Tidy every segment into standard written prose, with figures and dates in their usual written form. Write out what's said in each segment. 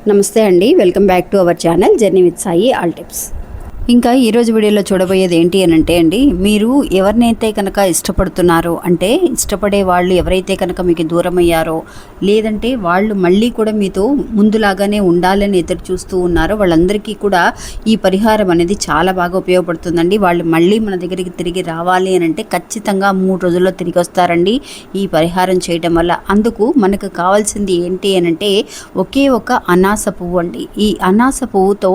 నమస్తే అండి, welcome back to our channel journey with Sai all tips. ఇంకా ఈరోజు వీడియోలో చూడబోయేది ఏంటి అని అంటే అండి, మీరు ఎవరినైతే కనుక ఇష్టపడుతున్నారో, అంటే ఇష్టపడే వాళ్ళు ఎవరైతే కనుక మీకు దూరం అయ్యారో, లేదంటే వాళ్ళు మళ్ళీ కూడా మీతో ముందులాగానే ఉండాలని ఎదురు చూస్తూ ఉన్నారో, వాళ్ళందరికీ కూడా ఈ పరిహారం అనేది చాలా బాగా ఉపయోగపడుతుందండి. వాళ్ళు మళ్ళీ మన దగ్గరికి తిరిగి రావాలి అని అంటే ఖచ్చితంగా 3 రోజుల్లో తిరిగి వస్తారండి ఈ పరిహారం చేయడం వల్ల. అందుకు మనకు కావాల్సింది ఏంటి అని అంటే ఒకే ఒక అనాస పువ్వు అండి. ఈ అనాస పువ్వుతో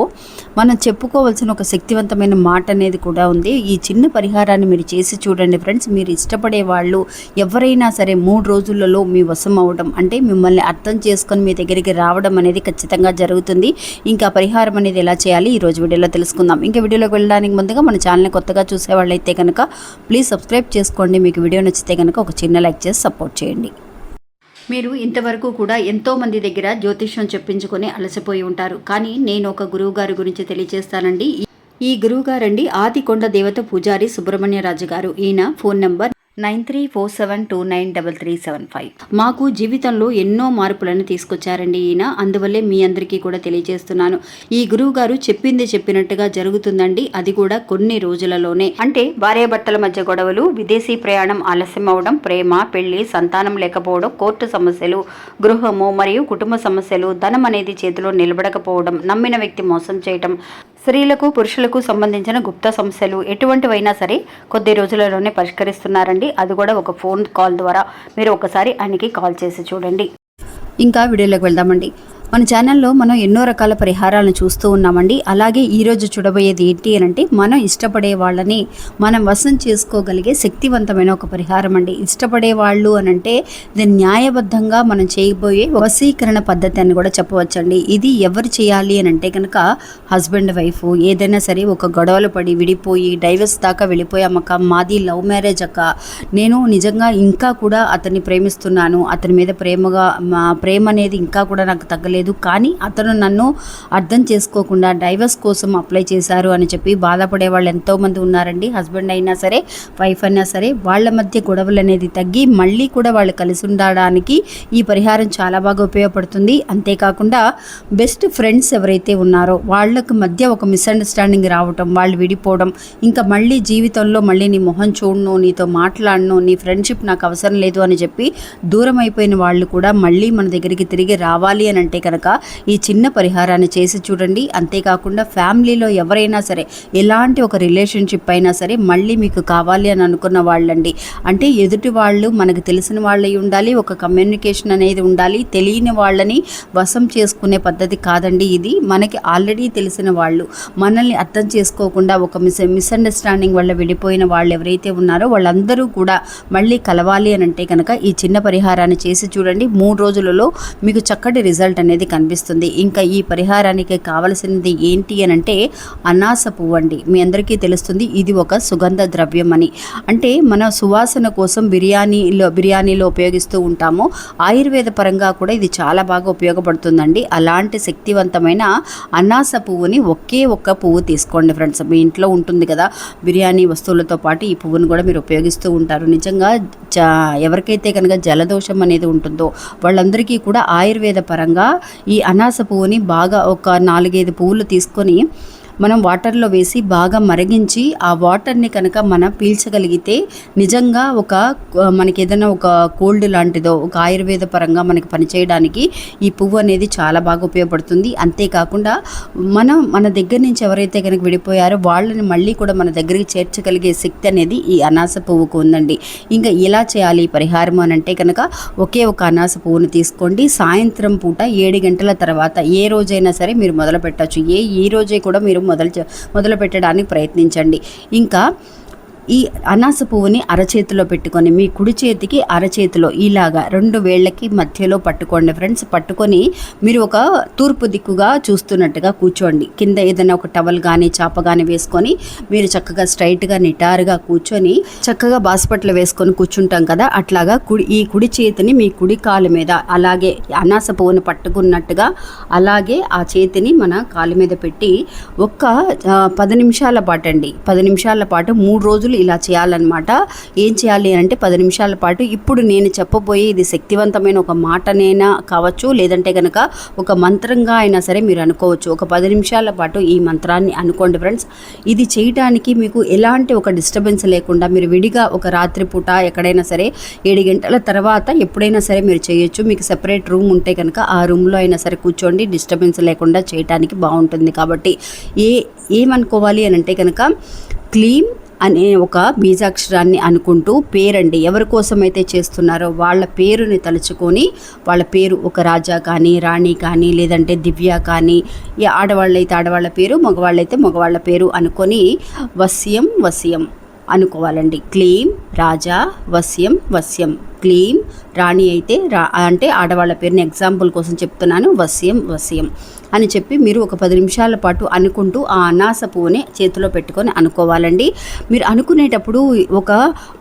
మనం చెప్పుకోవాల్సిన ఒక శక్తివంతమైన మాట అనేది కూడా ఉంది. ఈ చిన్న పరిహారాన్ని మీరు చేసి చూడండి ఫ్రెండ్స్. మీరు ఇష్టపడే వాళ్ళు ఎవరైనా సరే 3 రోజులలో మీ వశం అవ్వడం, అంటే మిమ్మల్ని అర్థం చేసుకొని మీ దగ్గరికి రావడం అనేది ఖచ్చితంగా జరుగుతుంది. ఇంకా పరిహారం అనేది ఎలా చేయాలి ఈరోజు వీడియోలో తెలుసుకుందాం. ఇంకా వీడియోలోకి వెళ్ళడానికి ముందుగా మన ఛానల్ని కొత్తగా చూసే వాళ్ళైతే కనుక ప్లీజ్ సబ్స్క్రైబ్ చేసుకోండి. మీకు వీడియో నచ్చితే కనుక ఒక చిన్న లైక్ చేసి సపోర్ట్ చేయండి. మీరు ఇంతవరకు కూడా ఎంతోమంది దగ్గర జ్యోతిష్యం చెప్పించుకొని అలసిపోయి ఉంటారు. కానీ నేను ఒక గురువు గారి గురించి తెలియజేస్తానండి. ఈ గురువు గారండి ఆదికొండ దేవత పూజారి సుబ్రహ్మణ్యరాజు గారు. ఈయన ఫోన్ నంబర్ 9347293375. మాకు జీవితంలో ఎన్నో మార్పులను తీసుకొచ్చారండి ఈయన. అందువల్లే మీ అందరికీ కూడా తెలియజేస్తున్నాను. ఈ గురువు గారు చెప్పింది చెప్పినట్టుగా జరుగుతుందండి. అది కూడా కొన్ని రోజులలోనే. అంటే భార్యాభర్తల మధ్య గొడవలు, విదేశీ ప్రయాణం ఆలస్యం అవడం, ప్రేమ, పెళ్లి, సంతానం లేకపోవడం, కోర్టు సమస్యలు, గృహము మరియు కుటుంబ సమస్యలు, ధనం అనేది చేతిలో నిలబడకపోవడం, నమ్మిన వ్యక్తి మోసం చేయటం, స్త్రీలకు పురుషులకు సంబంధించిన గుప్త సమస్యలు ఎటువంటివైనా సరే కొద్ది రోజులలోనే పరిష్కరిస్తున్నారండి. అది కూడా ఒక ఫోన్ కాల్ ద్వారా. మీరు ఒకసారి ఆయనకి కాల్ చేసి చూడండి. ఇంకా వీడియోలోకి వెళ్దామండి. మన ఛానల్లో మనం ఎన్నో రకాల పరిహారాలను చూస్తూ ఉన్నామండి. అలాగే ఈరోజు చూడబోయేది ఏంటి అని అంటే మనం ఇష్టపడే వాళ్ళని మనం వశం చేసుకోగలిగే శక్తివంతమైన ఒక పరిహారం అండి. ఇష్టపడే వాళ్ళు అని అంటే ఇది న్యాయబద్ధంగా మనం చేయబోయే వశీకరణ పద్ధతి అని కూడా చెప్పవచ్చండి. ఇది ఎవరు చేయాలి అని అంటే కనుక హస్బెండ్ వైఫ్ ఏదైనా సరే ఒక గొడవలు పడి విడిపోయి డైవర్స్ దాకా వెళ్ళిపోయామక్క, మాది లవ్ మ్యారేజ్ అక్క, నేను నిజంగా ఇంకా కూడా అతన్ని ప్రేమిస్తున్నాను, అతని మీద ప్రేమ అనేది ఇంకా కూడా నాకు తగ్గలేదు, కానీ అతను నన్ను అర్థం చేసుకోకుండా డైవర్స్ కోసం అప్లై చేశారు అని చెప్పి బాధపడే వాళ్ళు ఎంతోమంది ఉన్నారండి. హస్బెండ్ అయినా సరే వైఫ్ అయినా సరే వాళ్ళ మధ్య గొడవలు అనేది తగ్గి మళ్ళీ కూడా వాళ్ళు కలిసి ఉండడానికి ఈ పరిహారం చాలా బాగా ఉపయోగపడుతుంది. అంతేకాకుండా బెస్ట్ ఫ్రెండ్స్ ఎవరైతే ఉన్నారో వాళ్ళకు మధ్య ఒక మిస్అండర్స్టాండింగ్ రావటం, వాళ్ళు విడిపోవడం, ఇంకా మళ్ళీ జీవితంలో మళ్ళీ నీ మొహం చూడను, నీతో మాట్లాడను, నీ ఫ్రెండ్షిప్ నాకు అవసరం లేదు అని చెప్పి దూరం అయిపోయిన వాళ్ళు కూడా మళ్ళీ మన దగ్గరికి తిరిగి రావాలి అని అంటే కనుక ఈ చిన్న పరిహారాన్ని చేసి చూడండి. అంతేకాకుండా ఫ్యామిలీలో ఎవరైనా సరే ఎలాంటి ఒక రిలేషన్షిప్ అయినా సరే మళ్ళీ మీకు కావాలి అని అనుకున్న వాళ్ళండి, అంటే ఎదుటి వాళ్ళు మనకు తెలిసిన వాళ్ళై ఉండాలి, ఒక కమ్యూనికేషన్ అనేది ఉండాలి. తెలియని వాళ్ళని వశం చేసుకునే పద్ధతి కాదండి ఇది. మనకి ఆల్రెడీ తెలిసిన వాళ్ళు మనల్ని అర్థం చేసుకోకుండా ఒక మిస్అండర్స్టాండింగ్ వల్ల విడిపోయిన వాళ్ళు ఎవరైతే ఉన్నారో వాళ్ళందరూ కూడా మళ్ళీ కలవాలి అని అంటే కనుక ఈ చిన్న పరిహారాన్ని చేసి చూడండి. 3 రోజులలో మీకు చక్కటి రిజల్ట్ అనేది కనిపిస్తుంది. ఇంకా ఈ పరిహారానికి కావలసినది ఏంటి అని అంటే అనాస పువ్వు అండి. మీ అందరికీ తెలుస్తుంది ఇది ఒక సుగంధ ద్రవ్యం అని. అంటే మన సువాసన కోసం బిర్యానీలో ఉపయోగిస్తూ ఉంటాము. ఆయుర్వేద పరంగా కూడా ఇది చాలా బాగా ఉపయోగపడుతుందండి. అలాంటి శక్తివంతమైన అనాస పువ్వుని ఒకే ఒక్క పువ్వు తీసుకోండి ఫ్రెండ్స్. మీ ఇంట్లో ఉంటుంది కదా బిర్యానీ వస్తువులతో పాటు ఈ పువ్వును కూడా మీరు ఉపయోగిస్తూ ఉంటారు. నిజంగా ఎవరికైతే కనుక జలదోషం అనేది ఉంటుందో వాళ్ళందరికీ కూడా ఆయుర్వేద పరంగా ఈ అనాస పువ్వుని బాగా ఒక 4-5 పువ్వులు తీసుకొని మనం వాటర్లో వేసి బాగా మరిగించి ఆ వాటర్ని కనుక మనం పీల్చగలిగితే నిజంగా మనకి ఏదైనా ఒక కోల్డ్ లాంటిదో ఒక ఆయుర్వేద పరంగా మనకి పనిచేయడానికి ఈ పువ్వు అనేది చాలా బాగా ఉపయోగపడుతుంది. అంతేకాకుండా మన దగ్గర నుంచి ఎవరైతే కనుక విడిపోయారో వాళ్ళని మళ్ళీ కూడా మన దగ్గరికి చేర్చగలిగే శక్తి అనేది ఈ అనాస పువ్వుకు ఉందండి. ఇంకా ఎలా చేయాలి ఈ పరిహారం అని అంటే కనుక ఒకే ఒక అనాస పువ్వును తీసుకోండి. సాయంత్రం పూట 7 గంటల తర్వాత ఏ రోజైనా సరే మీరు మొదలు పెట్టచ్చు. ఈ రోజే కూడా మీరు మొదలు పెట్టడానికి ప్రయత్నించండి. ఇంకా ఈ అనాస పువ్వుని అరచేతిలో పెట్టుకొని మీ కుడి చేతికి అరచేతిలో ఇలాగా 2 వేళ్ళకి మధ్యలో పట్టుకోండి ఫ్రెండ్స్. పట్టుకొని మీరు ఒక తూర్పు దిక్కుగా చూస్తున్నట్టుగా కూర్చోండి. కింద ఏదైనా ఒక టవల్ కానీ చాప కానీ వేసుకొని మీరు చక్కగా స్ట్రైట్గా నిటారుగా కూర్చొని చక్కగా బాస్పట్లు వేసుకొని కూర్చుంటాం కదా, అట్లాగా ఈ కుడి చేతిని మీ కుడి కాలు మీద అలాగే అనాస పువ్వుని పట్టుకున్నట్టుగా అలాగే ఆ చేతిని మన కాలు మీద పెట్టి 10 నిమిషాల పాటు 3 రోజులు సింపుల్ ఇలా చేయాలన్నమాట. ఏం చేయాలి అంటే 10 నిమిషాల పాటు ఇప్పుడు నేను చెప్పబోయే ఇది శక్తివంతమైన ఒక మాటనైనా కావచ్చు, లేదంటే కనుక ఒక మంత్రంగా అయినా సరే మీరు అనుకోవచ్చు. ఒక 10 నిమిషాల పాటు ఈ మంత్రాన్ని అనుకోండి ఫ్రెండ్స్. ఇది చేయడానికి మీకు ఎలాంటి ఒక డిస్టర్బెన్స్ లేకుండా మీరు విడిగా ఒక రాత్రిపూట ఎక్కడైనా సరే 7 గంటల తర్వాత ఎప్పుడైనా సరే మీరు చేయొచ్చు. మీకు సెపరేట్ రూమ్ ఉంటే కనుక ఆ రూమ్లో అయినా సరే కూర్చోండి, డిస్టర్బెన్స్ లేకుండా చేయడానికి బాగుంటుంది. కాబట్టి ఏమనుకోవాలి అని అంటే కనుక క్లీం అనే ఒక బీజాక్షరాన్ని అనుకుంటూ పేరండి, ఎవరి కోసమైతే చేస్తున్నారో వాళ్ళ పేరుని తలుచుకొని, వాళ్ళ పేరు ఒక రాజా కానీ, రాణి కానీ, లేదంటే దివ్య కానీ, ఆడవాళ్ళైతే ఆడవాళ్ళ పేరు, మగవాళ్ళైతే మగవాళ్ళ పేరు అనుకొని వస్యం వస్యం అనుకోవాలండి. క్లీం రాజా వస్యం వస్యం. క్లీం రాణి అయితే అంటే ఆడవాళ్ళ పేరుని ఎగ్జాంపుల్ కోసం చెప్తున్నాను, వస్యం వస్యం అని చెప్పి మీరు ఒక 10 నిమిషాల పాటు అనుకుంటూ ఆ అనాస పువ్వుని చేతిలో పెట్టుకొని అనుకోవాలండి. మీరు అనుకునేటప్పుడు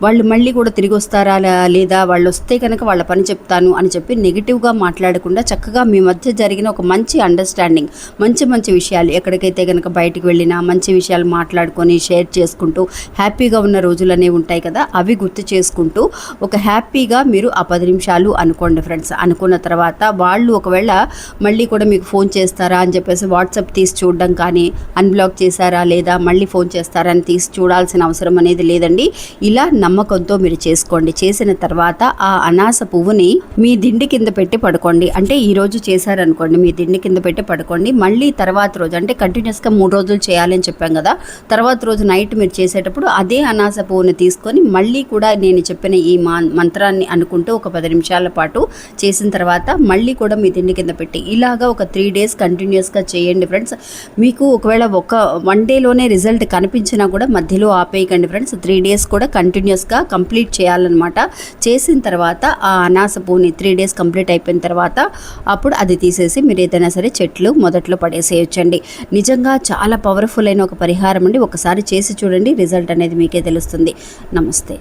వాళ్ళు మళ్ళీ కూడా తిరిగి వస్తారా లేదా, వాళ్ళు వస్తే కనుక వాళ్ళ పని చెప్తాను అని చెప్పి నెగిటివ్గా మాట్లాడకుండా చక్కగా మీ మధ్య జరిగిన ఒక మంచి అండర్స్టాండింగ్, మంచి విషయాలు, ఎక్కడికైతే కనుక బయటికి వెళ్ళినా మంచి విషయాలు మాట్లాడుకొని షేర్ చేసుకుంటూ హ్యాపీగా ఉన్న రోజులు అనేవి ఉంటాయి కదా, అవి గుర్తు చేసుకుంటూ ఒక హ్యాపీగా మీరు ఆ 10 నిమిషాలు అనుకోండి ఫ్రెండ్స్. అనుకున్న తర్వాత వాళ్ళు ఒకవేళ మళ్ళీ కూడా మీకు ఫోన్ చేస్తారా అని చెప్పేసి వాట్సాప్ తీసి చూడడం కానీ, అన్బ్లాక్ చేశారా లేదా మళ్ళీ ఫోన్ చేస్తారా అని తీసి చూడాల్సిన అవసరం అనేది లేదండి. ఇలా నమ్మకంతో మీరు చేసుకోండి. చేసిన తర్వాత ఆ అనాస పువ్వుని మీ దిండి కింద పెట్టి పడుకోండి. అంటే ఈరోజు చేశారనుకోండి, మీ దిండి కింద పెట్టి పడుకోండి. మళ్ళీ తర్వాత రోజు అంటే కంటిన్యూస్గా 3 రోజులు చేయాలని చెప్పాం కదా, తర్వాత రోజు నైట్ మీరు చేసేటప్పుడు అదే అనాస పువ్వుని తీసుకొని మళ్ళీ కూడా నేను చెప్పిన ఈ మంత్రాన్ని అనుకుంటూ ఒక 10 నిమిషాల పాటు చేసిన తర్వాత మళ్ళీ కూడా మీ దిండి కింద పెట్టి ఇలాగా ఒక 3 డేస్ కంటిన్యూస్గా చేయండి ఫ్రెండ్స్. మీకు ఒకవేళ ఒక 1 డేలోనే రిజల్ట్ కనిపించినా కూడా మధ్యలో ఆపేయకండి ఫ్రెండ్స్. 3 డేస్ కూడా కంటిన్యూస్గా కంప్లీట్ చేయాలన్నమాట. చేసిన తర్వాత ఆ అనాస పువ్వుని 3 డేస్ కంప్లీట్ అయిపోయిన తర్వాత అప్పుడు అది తీసేసి మీరు ఏదైనా సరే చెట్లు మొదట్లో పడేసేయొచ్చండి. నిజంగా చాలా పవర్ఫుల్ అయిన ఒక పరిహారం అండి. ఒకసారి చేసి చూడండి, రిజల్ట్ అనేది మీకే తెలుస్తుంది. నమస్తే.